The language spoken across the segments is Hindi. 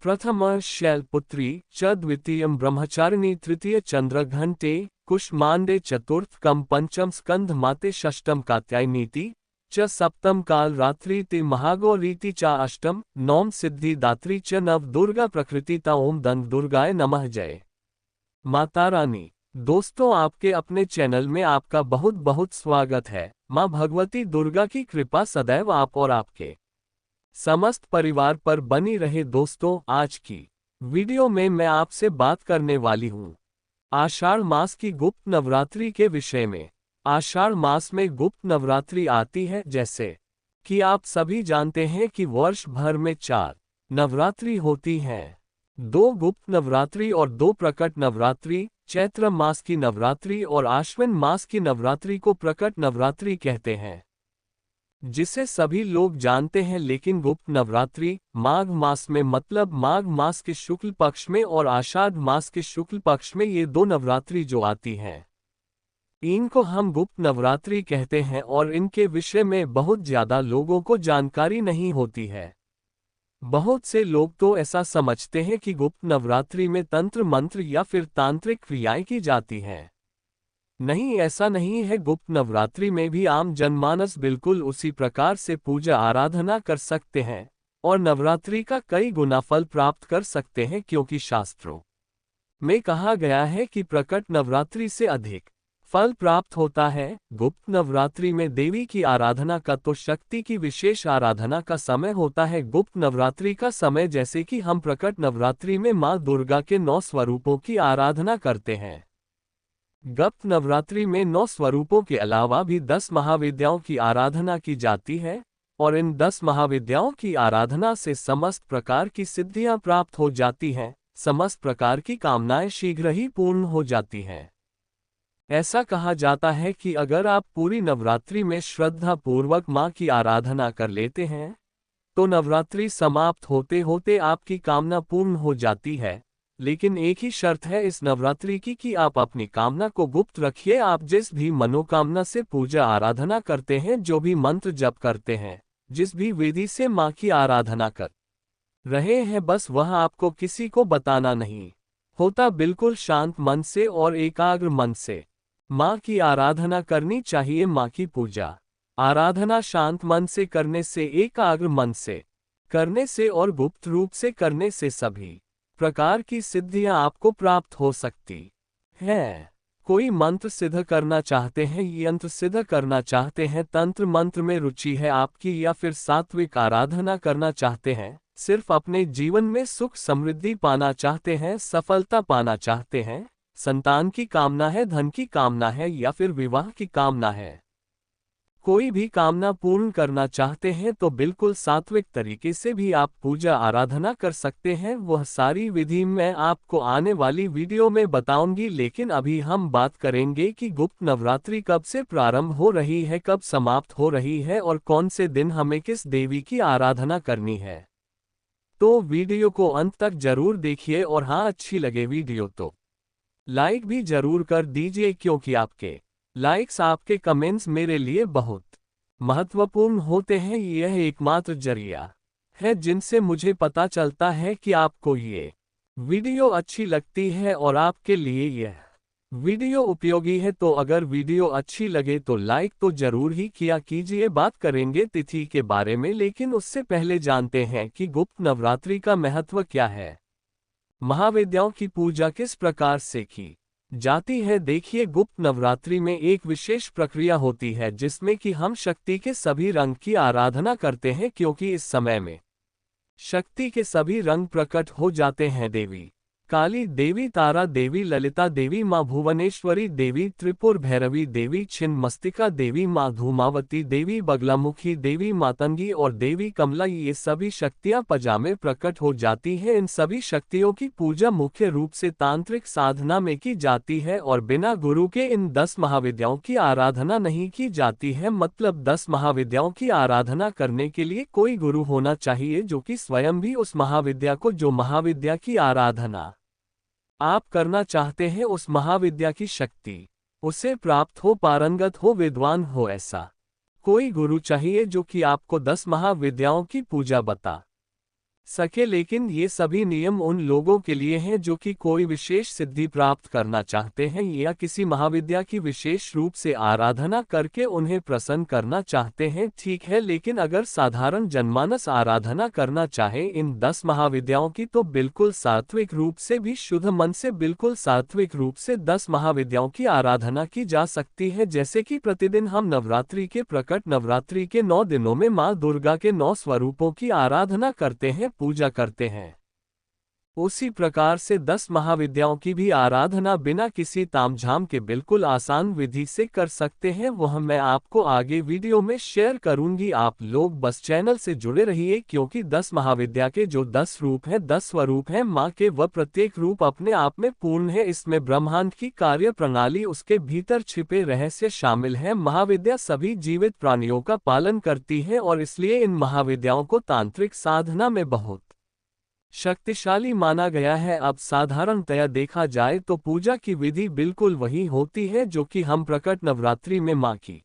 प्रथम शैलपुत्री च द्वितीयं ब्रह्मचारिणी तृतीय चंद्रघंटे कुष्मांडे चतुर्थकम पंचम स्कंध माते षष्टम कात्यायनीति च सप्तम काल रात्रि महागौरीति च अष्टम नौम सिद्धिदात्री च नव दुर्गा प्रकृतिता ओम दंत दुर्गाय नमः। जय माता रानी। दोस्तों, आपके अपने चैनल में आपका बहुत बहुत स्वागत है। मां भगवती दुर्गा की कृपा सदैव आप और आपके समस्त परिवार पर बनी रहे। दोस्तों, आज की वीडियो में मैं आपसे बात करने वाली हूं आषाढ़ मास की गुप्त नवरात्रि के विषय में। आषाढ़ मास में गुप्त नवरात्रि आती है, जैसे कि आप सभी जानते हैं कि वर्ष भर में 4 नवरात्रि होती हैं। 2 गुप्त नवरात्रि और 2 प्रकट नवरात्रि। चैत्र मास की नवरात्रि और आश्विन मास की नवरात्रि को प्रकट नवरात्रि कहते हैं, जिसे सभी लोग जानते हैं। लेकिन गुप्त नवरात्रि माघ मास में, मतलब माघ मास के शुक्ल पक्ष में और आषाढ़ मास के शुक्ल पक्ष में, ये 2 नवरात्रि जो आती हैं, इनको हम गुप्त नवरात्रि कहते हैं और इनके विषय में बहुत ज्यादा लोगों को जानकारी नहीं होती है। बहुत से लोग तो ऐसा समझते हैं कि गुप्त नवरात्रि में तंत्र मंत्र या फिर तांत्रिक क्रियाएं की जाती हैं। नहीं, ऐसा नहीं है। गुप्त नवरात्रि में भी आम जनमानस बिल्कुल उसी प्रकार से पूजा आराधना कर सकते हैं और नवरात्रि का कई गुना फल प्राप्त कर सकते हैं, क्योंकि शास्त्रों में कहा गया है कि प्रकट नवरात्रि से अधिक फल प्राप्त होता है। गुप्त नवरात्रि में देवी की आराधना का तो शक्ति की विशेष आराधना का समय होता है। गुप्त नवरात्रि का समय, जैसे कि हम प्रकट नवरात्रि में मां दुर्गा के 9 स्वरूपों की आराधना करते हैं। गुप्त नवरात्रि में 9 स्वरूपों के अलावा भी 10 महाविद्याओं की आराधना की जाती है और इन 10 महाविद्याओं की आराधना से समस्त प्रकार की सिद्धियां प्राप्त हो जाती हैं। समस्त प्रकार की कामनाएं शीघ्र ही पूर्ण हो जाती हैं। ऐसा कहा जाता है कि अगर आप पूरी नवरात्रि में श्रद्धा पूर्वक मां की आराधना कर लेते हैं तो नवरात्रि समाप्त होते होते आपकी कामना पूर्ण हो जाती है। लेकिन एक ही शर्त है इस नवरात्रि की कि आप अपनी कामना को गुप्त रखिए। आप जिस भी मनोकामना से पूजा आराधना करते हैं, जो भी मंत्र जप करते हैं, जिस भी विधि से मां की आराधना कर रहे हैं, बस वह आपको किसी को बताना नहीं होता। बिल्कुल शांत मन से और एकाग्र मन से मां की आराधना करनी चाहिए। मां की पूजा आराधना शांत मन से करने से, एकाग्र मन से करने से और गुप्त रूप से करने से सभी प्रकार की सिद्धियां आपको प्राप्त हो सकती हैं। कोई मंत्र सिद्ध करना चाहते हैं, यंत्र सिद्ध करना चाहते हैं, तंत्र मंत्र में रुचि है आपकी, या फिर सात्विक आराधना करना चाहते हैं, सिर्फ अपने जीवन में सुख समृद्धि पाना चाहते हैं, सफलता पाना चाहते हैं, संतान की कामना है, धन की कामना है, या फिर विवाह की कामना है, कोई भी कामना पूर्ण करना चाहते हैं, तो बिल्कुल सात्विक तरीके से भी आप पूजा आराधना कर सकते हैं। वह सारी विधि मैं आपको आने वाली वीडियो में बताऊंगी। लेकिन अभी हम बात करेंगे कि गुप्त नवरात्रि कब से प्रारंभ हो रही है, कब समाप्त हो रही है और कौन से दिन हमें किस देवी की आराधना करनी है। तो वीडियो को अंत तक जरूर देखिए और हाँ, अच्छी लगे वीडियो तो लाइक भी जरूर कर दीजिए, क्योंकि आपके लाइक्स, आपके कमेंट्स मेरे लिए बहुत महत्वपूर्ण होते हैं। यह एकमात्र जरिया है जिनसे मुझे पता चलता है कि आपको ये वीडियो अच्छी लगती है और आपके लिए यह वीडियो उपयोगी है। तो अगर वीडियो अच्छी लगे तो लाइक तो जरूर ही किया कीजिए। बात करेंगे तिथि के बारे में, लेकिन उससे पहले जानते हैं कि गुप्त नवरात्रि का महत्व क्या है, महाविद्याओं की पूजा किस प्रकार से की जाती है। देखिए, गुप्त नवरात्रि में एक विशेष प्रक्रिया होती है जिसमें कि हम शक्ति के सभी रंग की आराधना करते हैं, क्योंकि इस समय में शक्ति के सभी रंग प्रकट हो जाते हैं। देवी काली देवी, तारा देवी, ललिता देवी, मां भुवनेश्वरी देवी, त्रिपुर भैरवी देवी, छिन्नमस्तिका देवी, मां धूमावती देवी, बगलामुखी देवी, मातंगी और देवी कमला, ये सभी शक्तियां पजामे प्रकट हो जाती हैं। इन सभी शक्तियों की पूजा मुख्य रूप से तांत्रिक साधना में की जाती है और बिना गुरु के इन 10 महाविद्याओं की आराधना नहीं की जाती है। मतलब 10 महाविद्याओं की आराधना करने के लिए कोई गुरु होना चाहिए, जो कि स्वयं भी उस महाविद्या को, जो महाविद्या की आराधना आप करना चाहते हैं, उस महाविद्या की शक्ति उसे प्राप्त हो, पारंगत हो, विद्वान हो। ऐसा कोई गुरु चाहिए जो कि आपको 10 महाविद्याओं की पूजा बता सके, लेकिन ये सभी नियम उन लोगों के लिए हैं जो कि कोई विशेष सिद्धि प्राप्त करना चाहते हैं या किसी महाविद्या की विशेष रूप से आराधना करके उन्हें प्रसन्न करना चाहते हैं। ठीक है, लेकिन अगर साधारण जनमानस आराधना करना चाहे इन 10 महाविद्याओं की, तो बिल्कुल सात्विक रूप से भी, शुद्ध मन से बिल्कुल सात्विक रूप से 10 महाविद्याओं की आराधना की जा सकती है। जैसे कि प्रतिदिन हम नवरात्रि के प्रकट नवरात्रि के 9 दिनों में माँ दुर्गा के 9 स्वरूपों की आराधना करते हैं, पूजा करते हैं, उसी प्रकार से 10 महाविद्याओं की भी आराधना बिना किसी तामझाम के बिल्कुल आसान विधि से कर सकते हैं। वह मैं आपको आगे वीडियो में शेयर करूंगी। आप लोग बस चैनल से जुड़े रहिए, क्योंकि 10 महाविद्या के जो 10 रूप हैं, 10 स्वरूप हैं माँ के, वह प्रत्येक रूप अपने आप में पूर्ण है। इसमें ब्रह्मांड की कार्य प्रणाली, उसके भीतर छिपे रहस्य शामिल है। महाविद्या सभी जीवित प्राणियों का पालन करती है और इसलिए इन महाविद्याओं को तांत्रिक साधना में बहुत शक्तिशाली माना गया है। अब साधारणतया देखा जाए तो पूजा की विधि बिल्कुल वही होती है जो कि हम प्रकट नवरात्रि में माँ की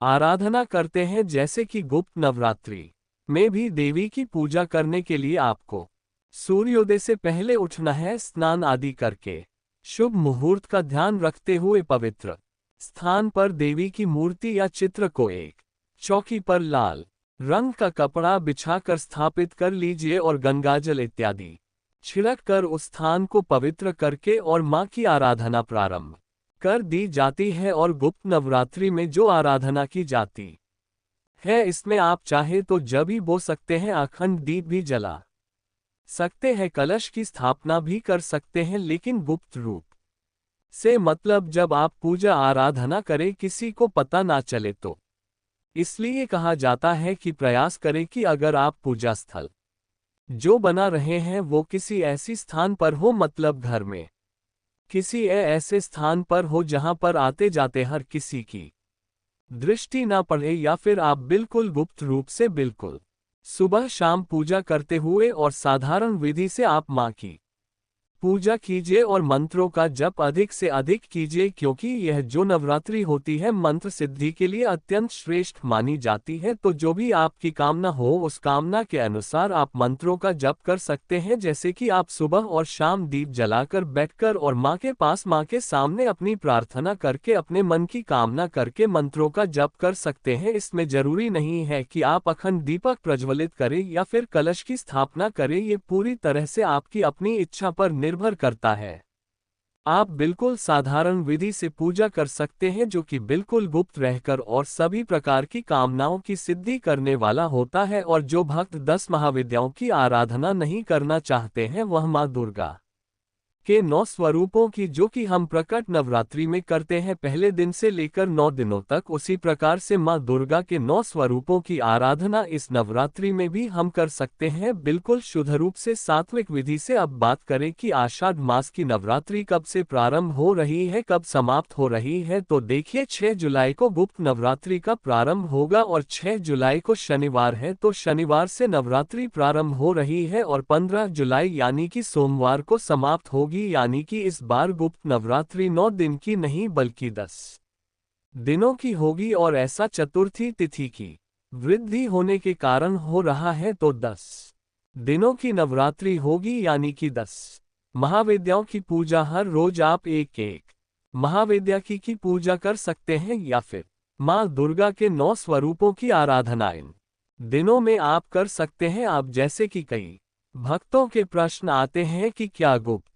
आराधना करते हैं। जैसे कि गुप्त नवरात्रि में भी देवी की पूजा करने के लिए आपको सूर्योदय से पहले उठना है, स्नान आदि करके शुभ मुहूर्त का ध्यान रखते हुए पवित्र स्थान पर देवी की मूर्ति या चित्र को एक चौकी पर लाल रंग का कपड़ा बिछाकर स्थापित कर लीजिए और गंगाजल इत्यादि छिड़क कर उस स्थान को पवित्र करके और माँ की आराधना प्रारंभ कर दी जाती है। और गुप्त नवरात्रि में जो आराधना की जाती है, इसमें आप चाहे तो जब भी बो सकते हैं, अखंड दीप भी जला सकते हैं, कलश की स्थापना भी कर सकते हैं, लेकिन गुप्त रूप से मतलब जब आप पूजा आराधना करें किसी को पता ना चले। तो इसलिए कहा जाता है कि प्रयास करें कि अगर आप पूजा स्थल जो बना रहे हैं वो किसी ऐसी स्थान पर हो, मतलब घर में किसी ऐसे स्थान पर हो जहां पर आते जाते हर किसी की दृष्टि ना पड़े, या फिर आप बिल्कुल गुप्त रूप से बिल्कुल सुबह शाम पूजा करते हुए और साधारण विधि से आप माँ की पूजा कीजिए और मंत्रों का जप अधिक से अधिक कीजिए, क्योंकि यह जो नवरात्रि होती है मंत्र सिद्धि के लिए अत्यंत श्रेष्ठ मानी जाती है। तो जो भी आपकी कामना हो उस कामना के अनुसार आप मंत्रों का जप कर सकते हैं। जैसे कि आप सुबह और शाम दीप जलाकर बैठकर और माँ के पास, माँ के सामने अपनी प्रार्थना करके, अपने मन की कामना करके मंत्रों का जप कर सकते हैं। इसमें जरूरी नहीं है कि आप अखंड दीपक प्रज्वलित करें या फिर कलश की स्थापना करें, ये पूरी तरह से आपकी अपनी इच्छा पर निर्भर करता है। आप बिल्कुल साधारण विधि से पूजा कर सकते हैं जो कि बिल्कुल गुप्त रहकर और सभी प्रकार की कामनाओं की सिद्धि करने वाला होता है। और जो भक्त 10 महाविद्याओं की आराधना नहीं करना चाहते हैं, वह माँ दुर्गा के 9 स्वरूपों की, जो कि हम प्रकट नवरात्रि में करते हैं पहले दिन से लेकर 9 दिनों तक, उसी प्रकार से माँ दुर्गा के 9 स्वरूपों की आराधना इस नवरात्रि में भी हम कर सकते हैं, बिल्कुल शुद्ध रूप से सात्विक विधि से। अब बात करें कि आषाढ़ मास की नवरात्रि कब से प्रारंभ हो रही है, कब समाप्त हो रही है, तो देखिए 6 जुलाई को गुप्त नवरात्रि का प्रारंभ होगा और 6 जुलाई को शनिवार है, तो शनिवार से नवरात्रि प्रारंभ हो रही है और 15 जुलाई यानी कि सोमवार को समाप्त होगी। यानी कि इस बार गुप्त नवरात्रि 9 दिन की नहीं बल्कि 10 दिनों की होगी, और ऐसा चतुर्थी तिथि की वृद्धि होने के कारण हो रहा है, तो 10 दिनों की नवरात्रि होगी। यानी कि 10 महाविद्याओं की पूजा हर रोज आप एक एक महाविद्या की पूजा कर सकते हैं, या फिर माँ दुर्गा के 9 स्वरूपों की आराधना इन दिनों में आप कर सकते हैं। आप जैसे कि कई भक्तों के प्रश्न आते हैं कि क्या गुप्त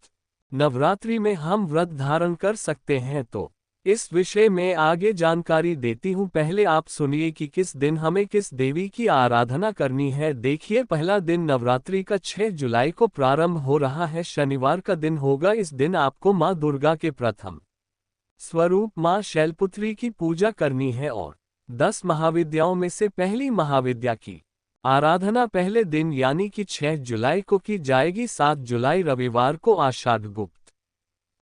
नवरात्रि में हम व्रत धारण कर सकते हैं, तो इस विषय में आगे जानकारी देती हूँ। पहले आप सुनिए कि किस दिन हमें किस देवी की आराधना करनी है। देखिए, पहला दिन नवरात्रि का 6 जुलाई को प्रारंभ हो रहा है, शनिवार का दिन होगा। इस दिन आपको माँ दुर्गा के प्रथम स्वरूप माँ शैलपुत्री की पूजा करनी है और 10 महाविद्याओं में से पहली महाविद्या की आराधना पहले दिन यानी कि 6 जुलाई को की जाएगी। 7 जुलाई रविवार को आषाढ़ गुप्त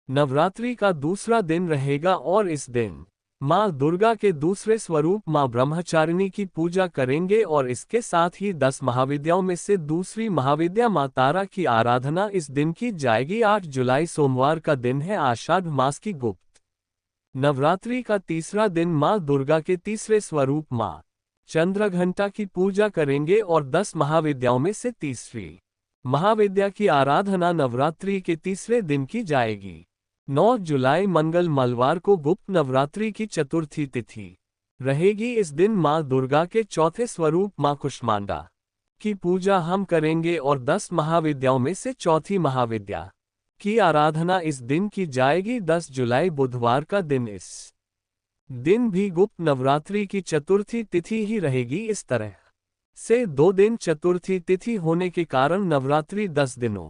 नवरात्रि का दूसरा दिन रहेगा और इस दिन माँ दुर्गा के दूसरे स्वरूप माँ ब्रह्मचारिणी की पूजा करेंगे और इसके साथ ही 10 महाविद्याओं में से दूसरी महाविद्या माँ तारा की आराधना इस दिन की जाएगी। 8 जुलाई सोमवार का दिन है, आषाढ़ मास की गुप्त नवरात्रि का तीसरा दिन माँ दुर्गा के तीसरे स्वरूप माँ चंद्रघंटा की पूजा करेंगे और 10 महाविद्याओं में से तीसरी महाविद्या की आराधना नवरात्रि के तीसरे दिन की जाएगी। 9 जुलाई मंगल मलवार को गुप्त नवरात्रि की चतुर्थी तिथि रहेगी। इस दिन मां दुर्गा के चौथे स्वरूप मां कुष्मांडा की पूजा हम करेंगे और 10 महाविद्याओं में से चौथी महाविद्या की आराधना इस दिन की जाएगी। 10 जुलाई बुधवार का दिन, इस दिन भी गुप्त नवरात्रि की चतुर्थी तिथि ही रहेगी। इस तरह से 2 दिन चतुर्थी तिथि होने के कारण नवरात्रि 10 दिनों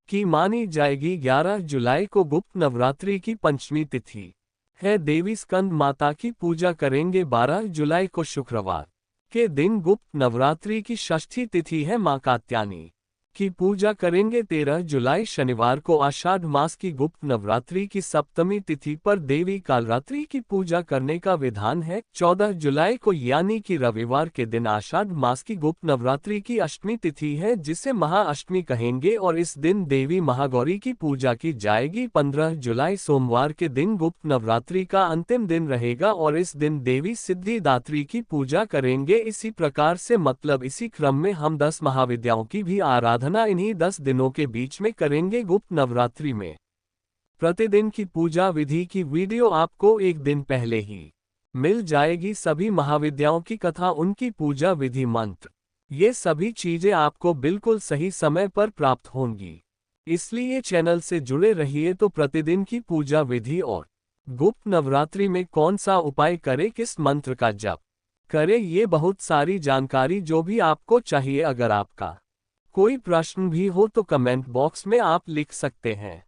की मानी जाएगी। 11 जुलाई को गुप्त नवरात्रि की पंचमी तिथि है। देवी स्कंद माता की पूजा करेंगे। 12 जुलाई को शुक्रवार के दिन गुप्त नवरात्रि की षष्ठी तिथि है। मां कात्यायनी की पूजा करेंगे। 13 जुलाई शनिवार को आषाढ़ मास की गुप्त नवरात्रि की सप्तमी तिथि पर देवी कालरात्रि की पूजा करने का विधान है। 14 जुलाई को यानी कि रविवार के दिन आषाढ़ मास की गुप्त नवरात्रि की अष्टमी तिथि है, जिसे महाअष्टमी कहेंगे और इस दिन देवी महागौरी की पूजा की जाएगी। 15 जुलाई सोमवार के दिन गुप्त नवरात्रि का अंतिम दिन रहेगा और इस दिन देवी सिद्धिदात्री की पूजा करेंगे। इसी प्रकार से मतलब इसी क्रम में हम 10 महाविद्याओं की भी आराधना इन्हीं 10 दिनों के बीच में करेंगे। गुप्त नवरात्रि में प्रतिदिन की पूजा विधि की वीडियो आपको एक दिन पहले ही मिल जाएगी। सभी महाविद्याओं की कथा, उनकी पूजा विधि, मंत्र, ये सभी चीजें आपको बिल्कुल सही समय पर प्राप्त होंगी। इसलिए चैनल से जुड़े रहिए। तो प्रतिदिन की पूजा विधि और गुप्त नवरात्रि में कौन सा उपाय करें, किस मंत्र का जप करें, ये बहुत सारी जानकारी जो भी आपको चाहिए। अगर आपका कोई प्रश्न भी हो तो कमेंट बॉक्स में आप लिख सकते हैं।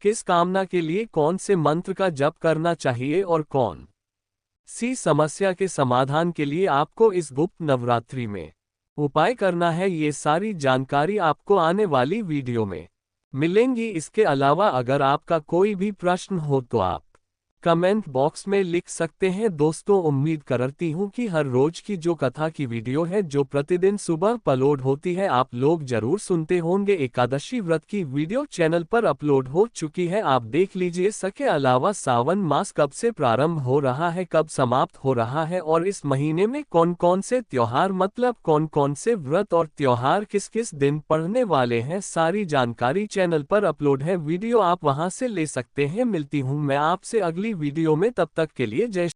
किस कामना के लिए कौन से मंत्र का जप करना चाहिए और कौन सी समस्या के समाधान के लिए आपको इस गुप्त नवरात्रि में उपाय करना है, ये सारी जानकारी आपको आने वाली वीडियो में मिलेंगी। इसके अलावा अगर आपका कोई भी प्रश्न हो तो आप कमेंट बॉक्स में लिख सकते हैं। दोस्तों, उम्मीद करती हूँ कि हर रोज की जो कथा की वीडियो है जो प्रतिदिन सुबह अपलोड होती है आप लोग जरूर सुनते होंगे। एकादशी व्रत की वीडियो चैनल पर अपलोड हो चुकी है, आप देख लीजिए। इसके अलावा सावन मास कब से प्रारंभ हो रहा है, कब समाप्त हो रहा है और इस महीने में कौन कौन से त्योहार मतलब कौन कौन से व्रत और त्योहार किस किस दिन पड़ने वाले हैं, सारी जानकारी चैनल पर अपलोड है। वीडियो आप वहां से ले सकते हैं। मिलती हूँ मैं आपसे अगली वीडियो में, तब तक के लिए जय